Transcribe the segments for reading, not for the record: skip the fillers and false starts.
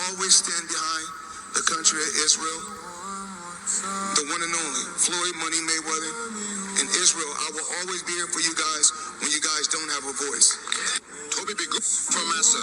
always stand behind the country of Israel, the one and only Floyd Money Mayweather. In Israel, I will always be here for you guys when you guys don't have a voice. Toby be good for Massa.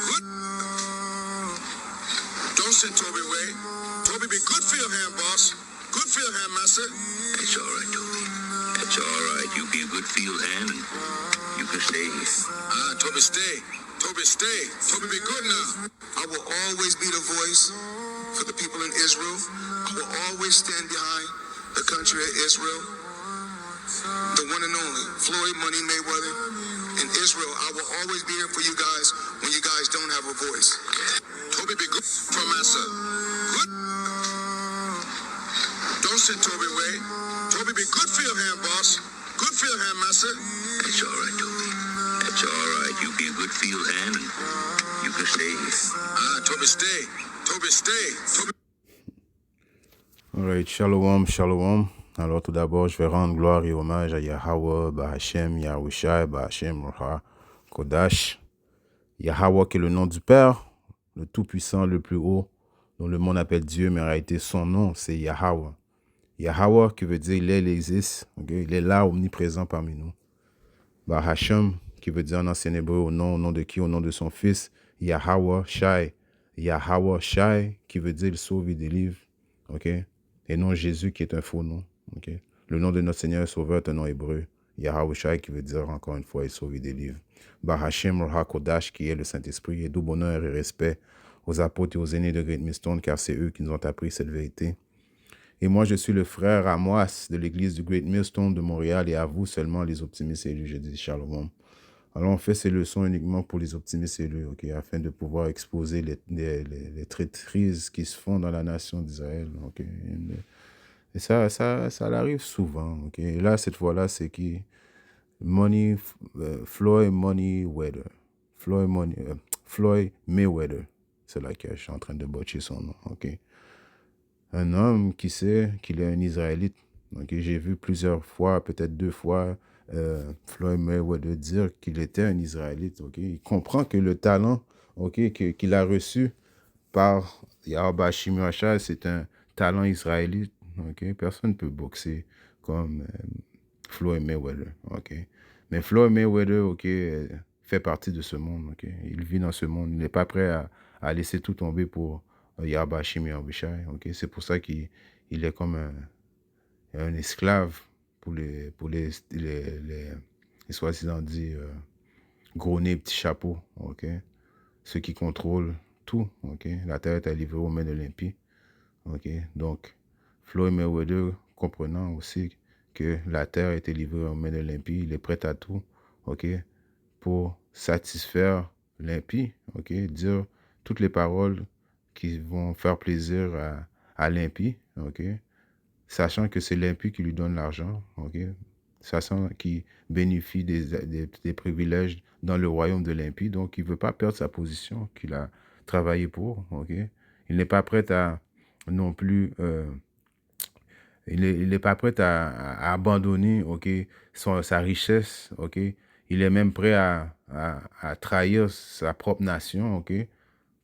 Good. Don't send Toby away. Toby be good for your hand, boss. Good for your hand, Massa. It's all right, Toby. It's all right. You be a good field hand and you can stay here. Toby, stay. Toby, stay. Toby, be good now. I will always be the voice for the people in Israel. I will always stand behind the country of Israel, the one and only Floyd Money Mayweather. In Israel, I will always be here for you guys when you guys don't have a voice. Toby, be good for Massa. Good. Don't send Toby away. Toby, be good for your hand, boss. Good for your hand, Massa. It's all right, Toby. It's all right. You be a good field hand and you can stay here. Toby, stay. Toby, stay. Toby. Alright, shalom, shalom. Alors tout d'abord, je vais rendre gloire et hommage à Yahweh, Bahashem, Yahushai, Bahashem, Roha, Kodash. Yahweh qui est le nom du Père, le Tout-Puissant, le plus haut, dont le monde appelle Dieu, mais en réalité son nom, c'est Yahweh. Yahweh qui veut dire il est, il existe, okay? Il est là, omniprésent parmi nous. Bahashem qui veut dire en ancien hébreu au nom de qui? Au nom de son fils, Yahweh Shai. Yahweh Shai qui veut dire il sauve, il délivre, ok? Et non Jésus qui est un faux nom. Okay? Le nom de notre Seigneur et Sauveur est un nom hébreu. Yahweh Shai qui veut dire encore une fois il sauve et délivre. Bahashem Roha Kodash qui est le Saint-Esprit. Et d'où bonheur et respect aux apôtres et aux aînés de Great Millstone car c'est eux qui nous ont appris cette vérité. Et moi je suis le frère Amoas de l'église du Great Millstone de Montréal et à vous seulement les optimistes élus. Je dis shalom. Alors on fait ces leçons uniquement pour les optimistes élus, okay, afin de pouvoir exposer les traîtrises qui se font dans la nation d'Israël. Okay. Et ça arrive souvent. Okay. Et là, cette fois-là, c'est qui? Floyd Moneyweather. Floyd Mayweather. C'est là que je suis en train de botcher son nom. Okay. Un homme qui sait qu'il est un Israélite. Okay. J'ai vu plusieurs fois, peut-être 2 fois, Floyd Mayweather dire qu'il était un Israélite. Okay? Il comprend que le talent qu'il a reçu par Yahweh Shimashai, c'est un talent israélite. Okay? Personne ne peut boxer comme Floyd Mayweather. Okay? Mais Floyd Mayweather fait partie de ce monde. Okay? Il vit dans ce monde. Il n'est pas prêt à laisser tout tomber pour Yahweh Shimashai. Okay? C'est pour ça qu'il est comme un esclave pour les soi-disant dit gros nez, petits chapeaux, ok? Ceux qui contrôlent tout, ok? La terre est livrée aux mains de l'impie, ok? Donc, Floyd Mayweather, comprenant aussi que la terre a été livrée aux mains de l'impie, il est prêt à tout, ok? Pour satisfaire l'impie, ok? Dire toutes les paroles qui vont faire plaisir à l'impie, ok? Sachant que c'est l'impie qui lui donne l'argent, ok? Sachant qu'il bénéficie des privilèges dans le royaume de l'impie, donc il ne veut pas perdre sa position qu'il a travaillé pour, ok? Il n'est pas prêt à non plus, il n'est pas prêt à abandonner, ok, sa richesse, ok? Il est même prêt à trahir sa propre nation, ok?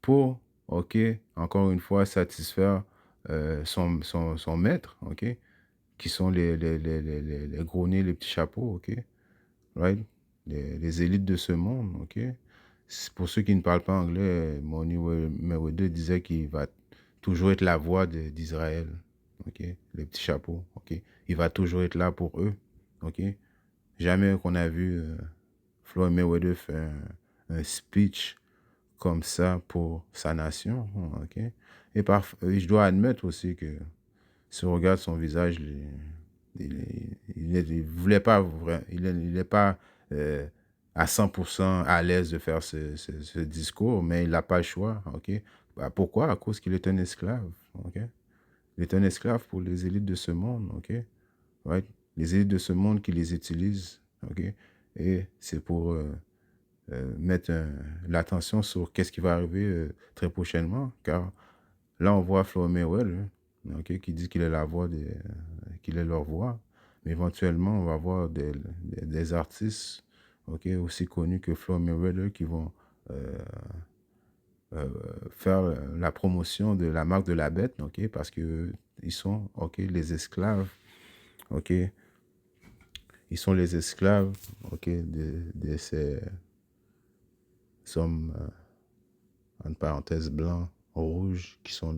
Pour, ok, encore une fois, satisfaire son maître, ok, qui sont les gros nez, les petits chapeaux, ok, right, les élites de ce monde, ok. Pour ceux qui ne parlent pas anglais, Mayweather disait qu'il va toujours être la voix d'Israël, ok, les petits chapeaux, ok. Il va toujours être là pour eux, ok. Jamais qu'on a vu Floyd Mayweather faire un speech comme ça pour sa nation, ok. Et je dois admettre aussi que si on regarde son visage, il voulait pas, il n'est pas à 100% à l'aise de faire ce discours, mais il n'a pas le choix, ok. Bah, pourquoi? À cause qu'il est un esclave, ok. Il est un esclave pour les élites de ce monde, ok. Right? Les élites de ce monde qui les utilisent, ok. Et c'est pour mettre l'attention sur qu'est-ce qui va arriver très prochainement, car là on voit Floyd Mayweather, okay, qui dit qu'il est la voix qu'il est leur voix, mais éventuellement on va voir des artistes, okay, aussi connus que Floyd Mayweather qui vont faire la promotion de la marque de la bête, ok, parce que ils sont, ok, les esclaves, ok, ils sont les esclaves, ok, de ces hommes, entre parenthèses, blancs, rouges, qui sont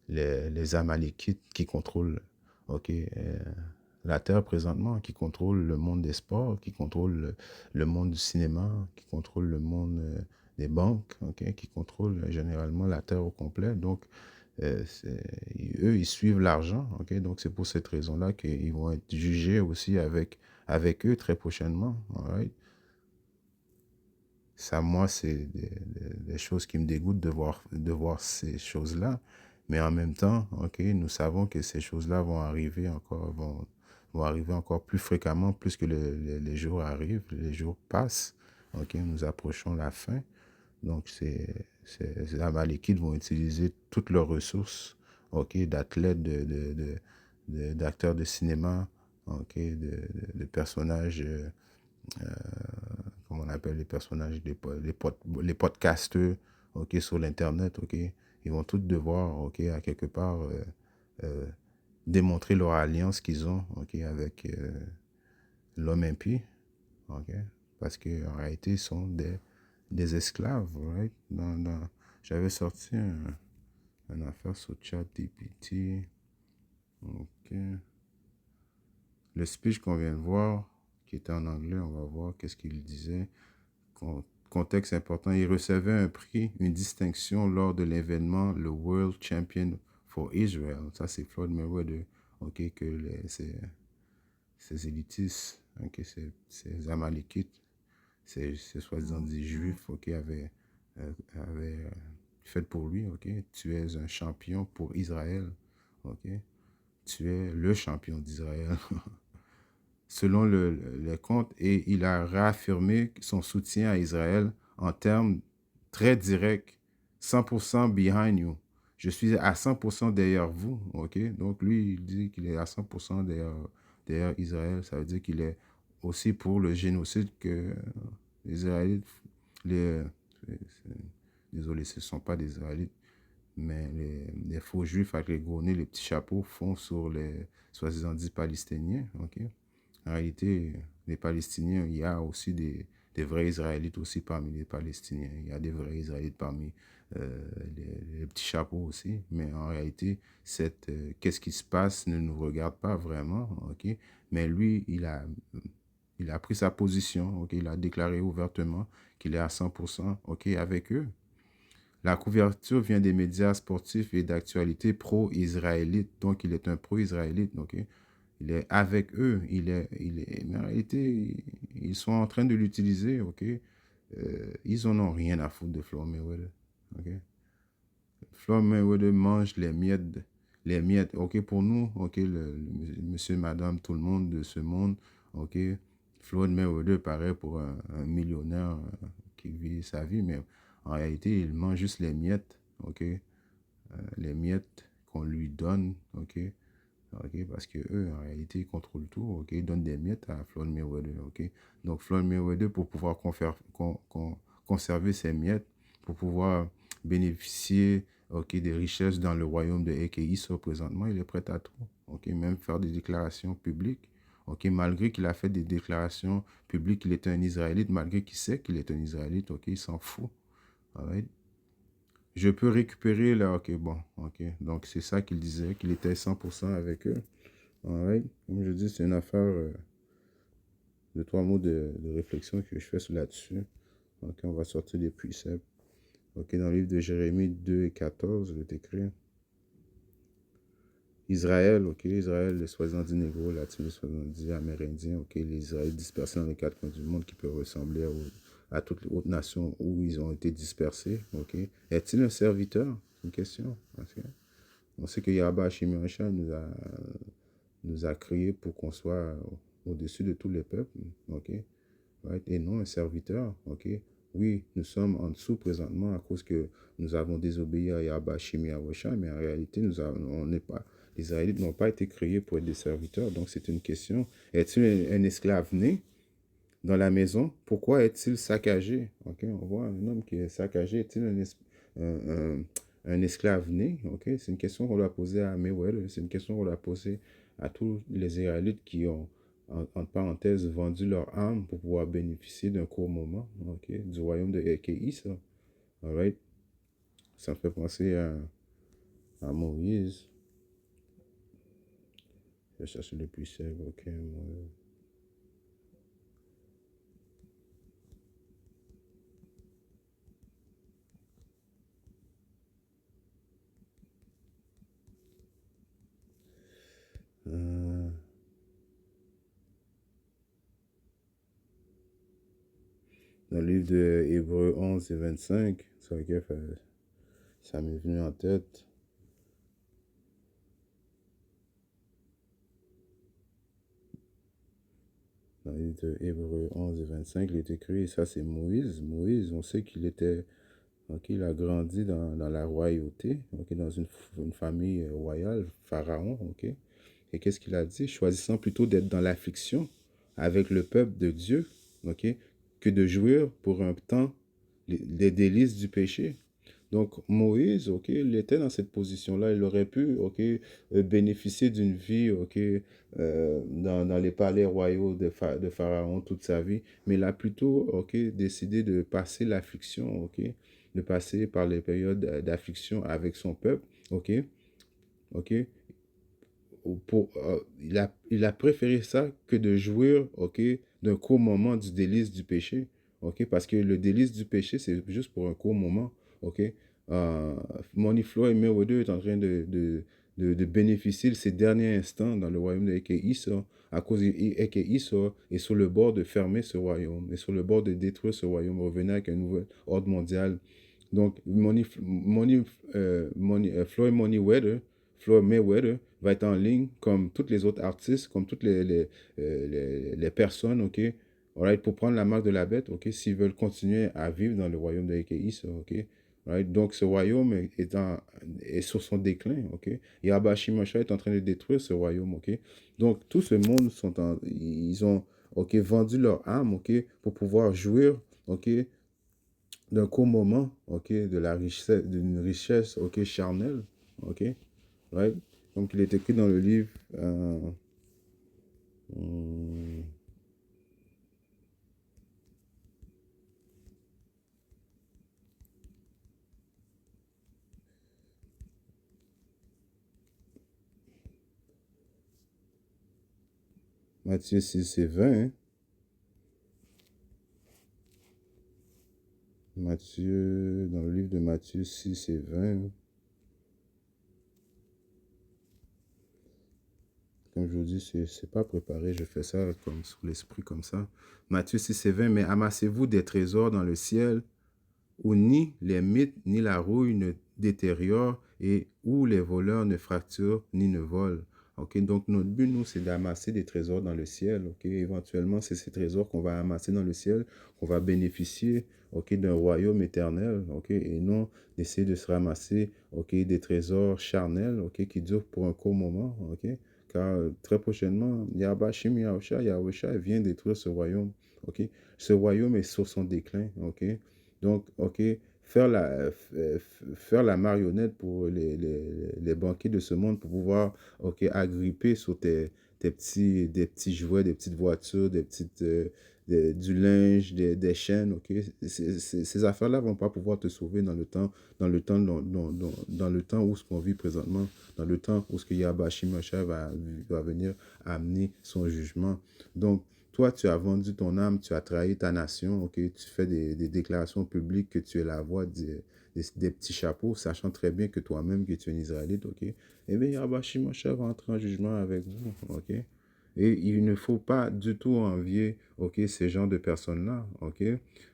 les Amalekites qui contrôlent, ok, la terre présentement, qui contrôlent le monde des sports, qui contrôlent le monde du cinéma, qui contrôlent le monde des banques, ok, qui contrôlent généralement la terre au complet. Donc, eux, ils suivent l'argent, ok. Donc, c'est pour cette raison-là qu'ils vont être jugés aussi avec eux très prochainement, alright. Ça, moi, c'est des choses qui me dégoûtent de voir ces choses-là. Mais en même temps, ok, nous savons que ces choses-là vont arriver encore plus fréquemment, plus que les jours arrivent, les jours passent. Ok, nous approchons la fin. Donc, ces Amalekites vont utiliser toutes leurs ressources, ok, d'athlètes, d'acteurs de cinéma, ok, de personnages. Comme on appelle les personnages, les podcasteurs, ok, sur l'Internet, ok, ils vont tous devoir, ok, à quelque part, euh, démontrer leur alliance qu'ils ont, ok, avec l'homme impie, ok, parce qu'en réalité, ils sont des esclaves, right? J'avais sorti un affaire sur ChatGPT, ok. Le speech qu'on vient de voir, qui était en anglais, on va voir qu'est-ce qu'il disait. Contexte important, il recevait un prix, une distinction lors de l'événement, le World Champion for Israel. Ça, c'est Floyd Mayweather. Ok, que ces élitistes, ok, ces Amalekites, ces soi-disant des Juifs, ok, avaient fait pour lui, ok. Tu es un champion pour Israël, ok. Tu es le champion d'Israël. Selon le compte, et il a réaffirmé son soutien à Israël en termes très directs, 100% behind you. Je suis à 100% derrière vous, ok? Donc lui, il dit qu'il est à 100% derrière Israël. Ça veut dire qu'il est aussi pour le génocide que les Israélites, les, désolé, ce ne sont pas des Israélites, mais les faux juifs avec les gros nez, les petits chapeaux font sur les soi-disant dit Palestiniens, ok? En réalité, les Palestiniens, il y a aussi des vrais Israélites aussi parmi les Palestiniens. Il y a des vrais Israélites parmi les petits chapeaux aussi. Mais en réalité, qu'est-ce qui se passe ne nous regarde pas vraiment, ok? Mais lui, il a pris sa position, ok? Il a déclaré ouvertement qu'il est à 100%, ok, avec eux. La couverture vient des médias sportifs et d'actualité pro-israélites. Donc, il est un pro-israélite, ok? Il est avec eux. Mais en réalité, ils sont en train de l'utiliser, ok? Ils en ont rien à foutre de Floyd Mayweather, ok? Floyd Mayweather mange les miettes, ok? Pour nous, ok? Monsieur, madame, tout le monde de ce monde, ok? Floyd Mayweather paraît pour un millionnaire qui vit sa vie, mais en réalité, il mange juste les miettes, ok? Les miettes qu'on lui donne, ok? Ok, parce que eux, en réalité, ils contrôlent tout. Ok, ils donnent des miettes à Floyd Mayweather. Ok, donc Floyd Mayweather, pour pouvoir conserver ses miettes, pour pouvoir bénéficier, ok, des richesses dans le royaume de Ekeïso présentement, il est prêt à tout. Ok, même faire des déclarations publiques. Ok, malgré qu'il a fait des déclarations publiques qu'il était un Israélite, malgré qu'il sait qu'il est un Israélite, ok, il s'en fout. Alright. Je peux récupérer là, ok, bon, ok. Donc c'est ça qu'il disait, qu'il était 100% avec eux. Alright. Comme je dis, c'est une affaire de 3 mots de réflexion que je fais là-dessus. Ok, on va sortir des préceptes. Ok, dans le livre de Jérémie 2 et 14, je vais t'écrire. Israël, ok, Israël, les soi-disant dit négro, latino, les soi-disant dit amérindiens, ok, les Israélites dispersés dans les 4 coins du monde qui peuvent ressembler à toutes les autres nations où ils ont été dispersés, ok. Est-il un serviteur? C'est une question. Okay. On sait que Yahba Hashim nous a créés pour qu'on soit au-dessus de tous les peuples, ok, right? Et non un serviteur, ok. Oui, nous sommes en dessous présentement à cause que nous avons désobéi à Yahba Hashim Yahweh, mais en réalité, on n'est pas, les Israélites n'ont pas été créés pour être des serviteurs, donc c'est une question. Est-il un esclave né? dans la maison, pourquoi est-il saccagé? Ok, on voit un homme qui est saccagé. Est-il un esclave né? Ok, c'est une question qu'on doit poser à Mayweather. C'est une question qu'on doit poser à tous les Israélites qui ont, entre parenthèses, vendu leur âme pour pouvoir bénéficier d'un court moment, ok, du royaume de Ekei, ça. All right? Ça me fait penser à Moïse. Je vais chercher le plus célèbre, ok. Euh, dans le livre de Hébreux 11 et 25, ça, ok, ça m'est venu en tête. Dans le livre de Hébreux 11 et 25, il est écrit, ça c'est Moïse. Moïse, on sait qu'il était, ok, il a grandi dans la royauté, ok, dans une famille royale, Pharaon, ok. Et qu'est-ce qu'il a dit? Choisissant plutôt d'être dans l'affliction avec le peuple de Dieu, ok, que de jouir pour un temps les délices du péché. Donc Moïse, ok, il était dans cette position-là. Il aurait pu, ok, bénéficier d'une vie, ok, dans les palais royaux de Pharaon toute sa vie, mais il a plutôt, ok, décidé de passer l'affliction, ok, de passer par les périodes d'affliction avec son peuple, ok, ok, il a préféré ça que de jouir, ok, d'un court moment du délice du péché, ok, parce que le délice du péché, c'est juste pour un court moment, ok. Euh, Money Flow et Mayweather est en train de bénéficier de ces derniers instants dans le royaume de Eke à cause d'Eke est sur le bord de fermer ce royaume, est sur le bord de détruire ce royaume, revenir avec un nouvel ordre mondial. Donc, Floyd Floyd Mayweather va être en ligne comme tous les autres artistes, comme toutes les personnes, ok, alright, pour prendre la marque de la bête, ok, s'ils veulent continuer à vivre dans le royaume de Ekei, ok. Alright, donc, ce royaume est sur son déclin, ok. Yabashi Mosha est en train de détruire ce royaume, ok. Donc, tout ce monde ils ont, ok, vendu leur âme, ok, pour pouvoir jouir, ok, d'un court moment, ok, de la richesse, d'une richesse, ok, charnelle, ok, right? Donc, il est écrit dans le livre, hum, Matthieu 6 et 20, hein. Matthieu, dans le livre de Matthieu 6 et 20, hein. Comme je vous dis, c'est pas préparé, je fais ça comme sous l'esprit, comme ça. Matthieu 6 et 20, mais amassez-vous des trésors dans le ciel, où ni les mythes ni la rouille ne détériorent et où les voleurs ne fracturent ni ne volent. Ok, donc notre but, nous, c'est d'amasser des trésors dans le ciel. Ok, éventuellement, c'est ces trésors qu'on va amasser dans le ciel, qu'on va bénéficier, ok, d'un royaume éternel. Ok, et non d'essayer de se ramasser, ok, des trésors charnels, ok, qui durent pour un court moment. Ok, car très prochainement, Yahweh Yahusha vient détruire ce royaume. Ok, ce royaume est sur son déclin. Ok. Donc, OK, faire la marionnette pour les banquiers de ce monde pour pouvoir, OK, agripper sur des petits jouets, des petites voitures, du linge, des chaînes, OK. Ces affaires-là vont pas pouvoir te sauver dans le temps où ce qu'on vit présentement, dans le temps où ce que Yahweh Shimosha va venir amener son jugement. Donc, toi, tu as vendu ton âme, tu as trahi ta nation, ok, tu fais des déclarations publiques que tu es la voix des petits chapeaux, sachant très bien que toi-même, que tu es un Israélite, ok. Eh bien, Yahweh Shimosha va entrer en jugement avec vous, ok. Et il ne faut pas du tout envier, ok, ces genres de personnes-là, ok.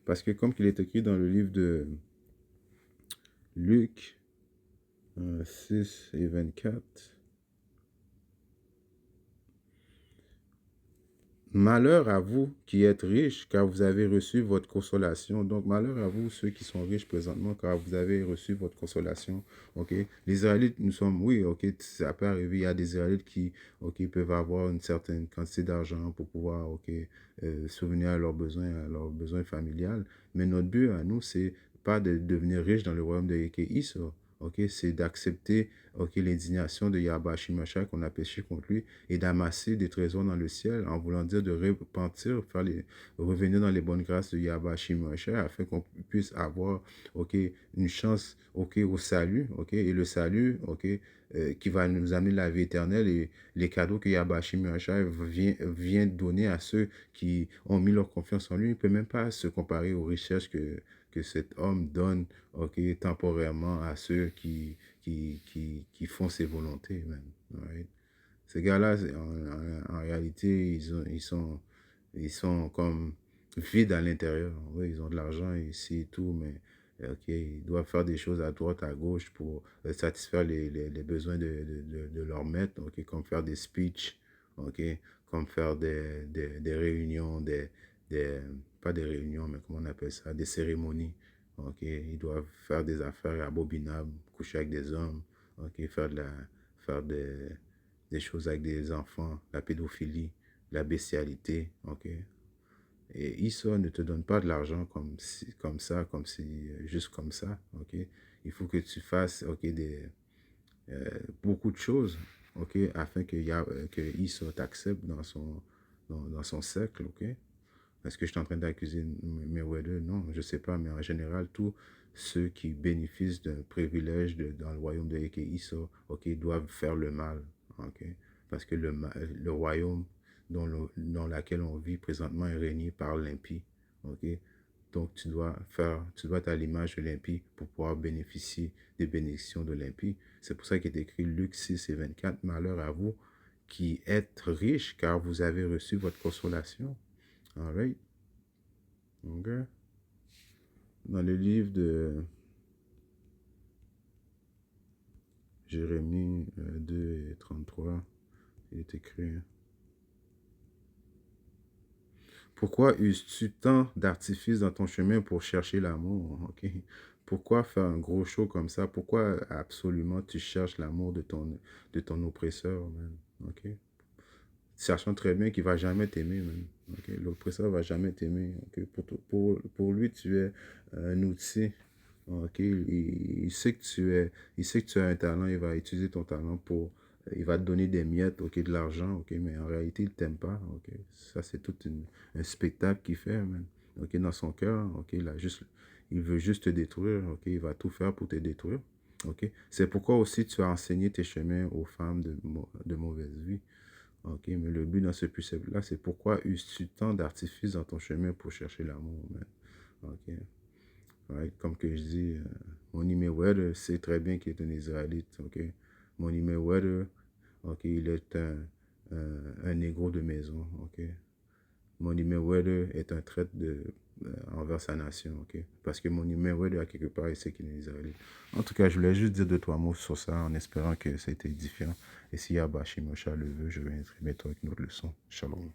Parce que comme il est écrit dans le livre de Luc 6 et 24, malheur à vous qui êtes riches, car vous avez reçu votre consolation. Donc, malheur à vous, ceux qui sont riches présentement, car vous avez reçu votre consolation. OK? Les Israélites, nous sommes, oui, OK, ça peut arriver. Il y a des Israélites qui, OK, peuvent avoir une certaine quantité d'argent pour pouvoir, OK, souvenir à leurs besoins familiales. Mais notre but à nous, c'est pas de devenir riche dans le royaume de Yékéi, OK, c'est d'accepter, OK, l'indignation de Yahweh Shimashah qu'on a péché contre lui et d'amasser des trésors dans le ciel en voulant dire de repentir, revenir dans les bonnes grâces de Yahweh Shimashah afin qu'on puisse avoir, OK, une chance, OK, au salut, OK, et le salut, OK, qui va nous amener la vie éternelle et les cadeaux que Yahweh Shimashah vient donner à ceux qui ont mis leur confiance en lui. Il ne peut même pas se comparer aux richesses que cet homme donne, OK, temporairement à ceux qui font ses volontés, man. Right? Ces gars-là, en réalité, ils sont comme vides à l'intérieur. Oui, ils ont de l'argent ici et tout, mais OK, ils doivent faire des choses à droite, à gauche pour satisfaire les besoins de leur maître, OK, comme faire des speeches, OK, comme faire des réunions, des, pas des réunions, mais comment on appelle ça, des cérémonies. OK, ils doivent faire des affaires abominables, coucher avec des hommes, OK, faire des choses avec des enfants, la pédophilie, la bestialité, ok? Et Esau ne te donne pas de l'argent comme si, juste comme ça, ok? Il faut que tu fasses, ok, beaucoup de choses, ok, afin que Esau t'accepte dans son cercle, ok? Est-ce que je suis en train d'accuser Mayweather? Non, je ne sais pas, mais en général, tous ceux qui bénéficient d'un privilège dans le royaume de Isao, ok, doivent faire le mal, ok? Parce que le royaume dans lequel on vit présentement est régné par l'impie, ok? Donc, tu dois être à l'image de l'impie pour pouvoir bénéficier des bénédictions de l'impie. C'est pour ça qu'il est écrit Luc 6 et 24, malheur à vous qui êtes riches, car vous avez reçu votre consolation. All right. Okay. Dans le livre de Jérémie 2 et 33, il est écrit: pourquoi uses-tu tant d'artifices dans ton chemin pour chercher l'amour? Ok. Pourquoi faire un gros show comme ça? Pourquoi absolument tu cherches l'amour de ton oppresseur, man? Ok. Sachant très bien qu'il ne va jamais t'aimer, man. Okay? L'oppresseur ne va jamais t'aimer. Okay? Pour lui, tu es un outil. Ok? Il sait que il sait que tu as un talent, il va utiliser ton talent il va te donner des miettes, ok, de l'argent, ok, mais en réalité, il ne t'aime pas, ok. Ça, c'est tout un spectacle qu'il fait, man. Ok, dans son cœur, ok, il veut juste te détruire, ok, il va tout faire pour te détruire, ok. C'est pourquoi aussi tu as enseigné tes chemins aux femmes de mauvaise vie. Ok, mais le but dans ce précepte-là, c'est pourquoi uses-tu tant d'artifices dans ton chemin pour chercher l'amour, man. Ok. Right? Comme que je dis, Money Mayweather sait très bien qu'il est un Israélite, ok. Money Mayweather, ok, il est un négro de maison, ok. Money Mayweather est un traître envers sa nation, ok. Parce que Money Mayweather, à quelque part, il sait qu'il est Israélite. En tout cas, je voulais juste dire deux, trois mots sur ça en espérant que ça a été édifiant. Et si Yahweh Shimosha le veut, je viendrai bientôt avec une autre leçon. Shalom.